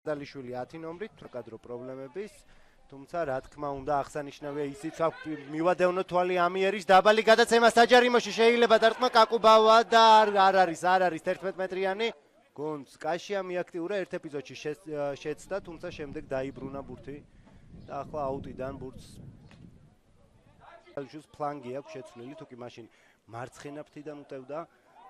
დალიშვილი 10 ნომრით კადრო პრობლემების, თუმცა რა თქმა უნდა აღსანიშნავია ისიც მივადევნო თვალი ამიერის დაბალი გადაცემა საჯარიმოში შეიძლება დარტყმა კაკუბავა და არ არის 11 მეტრიანი გუნდს კაშია მიაქტიურა ერთ ეპიზოდში შეცდა, თუმცა შემდეგ დაიბრუნა ბურთი და ახლა აუტიდან ბურთს დალიშვს ფლანგი აქვს შეცვლილი, თუკი მაშინ მარცხენა ფრთიდან უტევდა.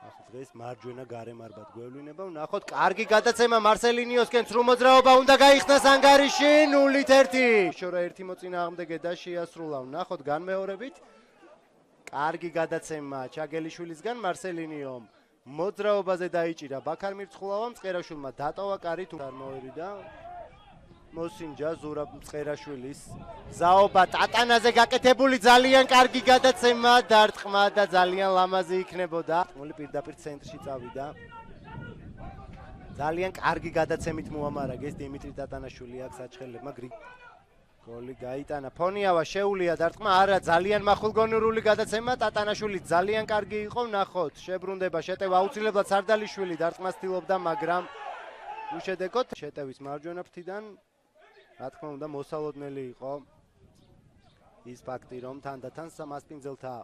ახლა დღეს მარჯვენა გარემარბად გვევლინება. ვნახოთ, კარგი გადაცემა მარსელინიოსკენ სრულ მოძრაობა უნდა გაიხსნას ანგარიში 0-1. შორა ერთი მოწინააღმდეგე და შეასრულა. ვნახოთ განმეორებით. კარგი გადაცემა ჩაგელიშვილისგან მარსელინიომ მოძრაობაზე დაიჭირა ბაქარ მირცხულავამ, მწყერაშვილმა დატოვა კარი თუ არ მოერიდა. მოსინჯა ზურაბ მწყერაშვილის ზაობა ტატანაზე გაკეთებული ძალიან კარგი გადაცემა დარტყმა და ძალიან ლამაზი იქნებოდა. მოლი პირდაპირ ცენტრში წავიდა. ძალიან კარგი გადაცემით მოამარაგეს დიმიტრი ტატანაშვილი აქ საჩხელებმა გოლი გაიტანა. ფონიავა შეუულია დარტყმა, არა ძალიან მახვილგონურული გადაცემა. ტატანაშვილი ძალიან კარგი იყო, ვნახოთ. შებრუნდება შეტევა აუცილებლად სარდალიშვილი დარტყმას ცდილობდა, მაგრამ უშედეგოდ შეტევის მარჯვენა ფრთიდან რა თქმა უნდა მოსალოდნელი იყო ის ფაქტი, რომ თანდათან მასპინძელთა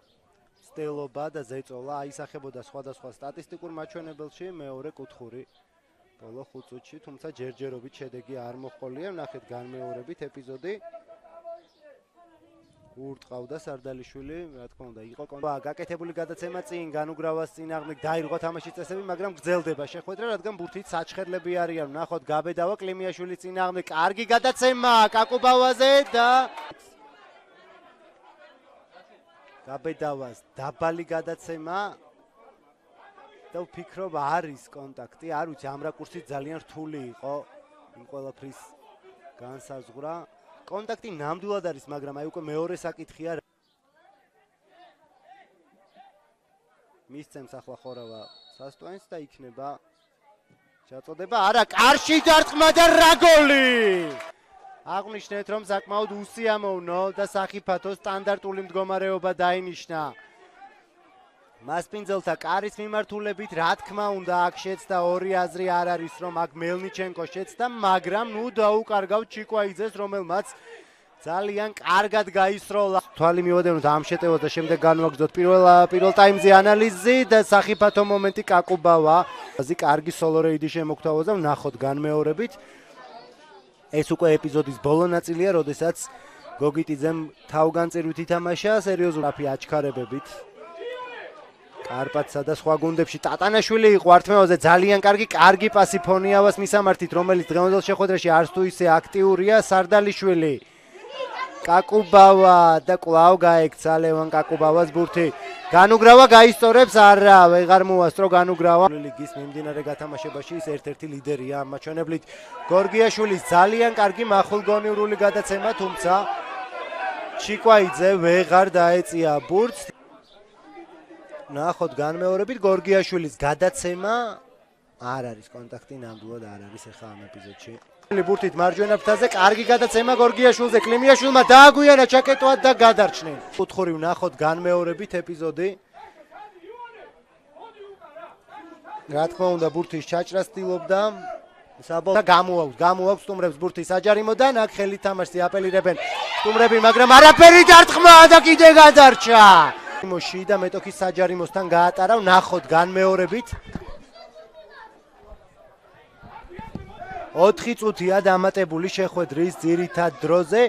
სტელობა და ზეწოლა აისახებოდა სხვადასხვა სტატისტიკურ მაჩვენებელში მეორე კუთხური ბოლო 5 წუთში, თუმცა ჯერჯერობით შედეგი არ მოჰყოლია. ვნახეთ განმეორებით ეპიზოდი. ურტყავდა სარდალიშვილი, რა თქმა უნდა იყო გაკეთებული გადაცემა წინ განუგრავას წინააღმდეგ დაირღვა თამაშის წესები, მაგრამ გრძელდება შეხვედრა, რადგან ბურთით საჩხერლები არიან. ვნახოთ, გაბედავა კლიმიაშვილის წინააღმდეგ კარგი გადაცემა კაკუბავაზე და გაბედავას დაბალი გადაცემა და ვფიქრობ არის კონტაქტი, არ ვიცი, ამ რაკურსით ძალიან რთული იყო იმ ყველაფრის განსაზღვრა. კონტაქტი ნამდვილად არის, მაგრამ აი უკვე მეორე საკითხია. მისცემს ახლა ხორავა სასტვენს და იქნება ჩაწოდება. არა, კარში დარტყმა და რა გოლი! აღნიშნეთ, რომ საკმაოდ უსიამოვნო და სახიფათო სტანდარტული მდგომარეობა დაინიშნა. მასპინძელთა კარის მიმართულებით, რა თქმა უნდა, აქ შეცდა ორი აზრი არ არის, რომ აქ მელნიჩენკო შეცდა, მაგრამ ნუ დაუკარგავთ ჩიკვაიძეს, რომელმაც ძალიან კარგად გაისროლა. თვალი მივადევნოთ ამ შეტევას და შემდეგ განვაგრძოთ პირველ ტაიმზე ანალიზი და სახიფათო მომენტი კაკუბავა. აზი კარგი სოლო რეიდი შემოგთავაზა, ვნახოთ განმეორებით. ეს უკვე ეპიზოდის ბოლო ნაწილია, როდესაც გოგიტიძემ თავგანწირვით ითამაშა სერიოზული აჩქარებებით. კარპატსა და სხვა გუნდებში ტატანაშვილი იყო ართმევაზე ძალიან კარგი პასი ფონიავას მისამართით, რომელიც დღევანდელ შეხვედრაში არც თუ ისე აქტიურია. სარდალიშვილი კაკუბავა და კვლავ გაექცა ლევან კაკუბავას ბურთი. განუგრავა გაისწორებს, არა, ვეღარ მოასწრო განუგრავა. ლიგის მიმდინარე გათამაშებაში ის ერთ-ერთი ლიდერია ამ მაჩვენებლით. გორგიაშვილის ძალიან კარგი მახვილგონურული გადაცემა, თუმცა ჩიკვაიძე ვეღარ დაეწია ბურთს. ვნახოთ განმეორებით გორგიაშვილის გადაცემა. არ არის კონტაქტი, ნამდვილად არ არის ახლა ამ ეპიზოდში. ბურთით მარჯვენა ფრთაზე კარგი გადაცემა გორგიაშვილზე, კლიმიაშვილმა დააგვიანა ჩაკეტვა და გადარჩნენ. კუთხური ვნახოთ განმეორებით ეპიზოდი. რა თქმა უნდა ბურთის ჩაჭრას ცდილობდა. საბოლოოდ გამოაქვს სტუმრებს ბურთი საჯარიმოდან, აქ ხელით თამაშს აპელირებენ სტუმრები, მაგრამ არაფერი დარტყმა და კიდე გადარჩა. მოში და მეტოქის საჯარიმოსთან გაატარა, ვნახოთ განმეორებით. 4 წუთია დამატებული შეხვედრის ძირითად დროზე.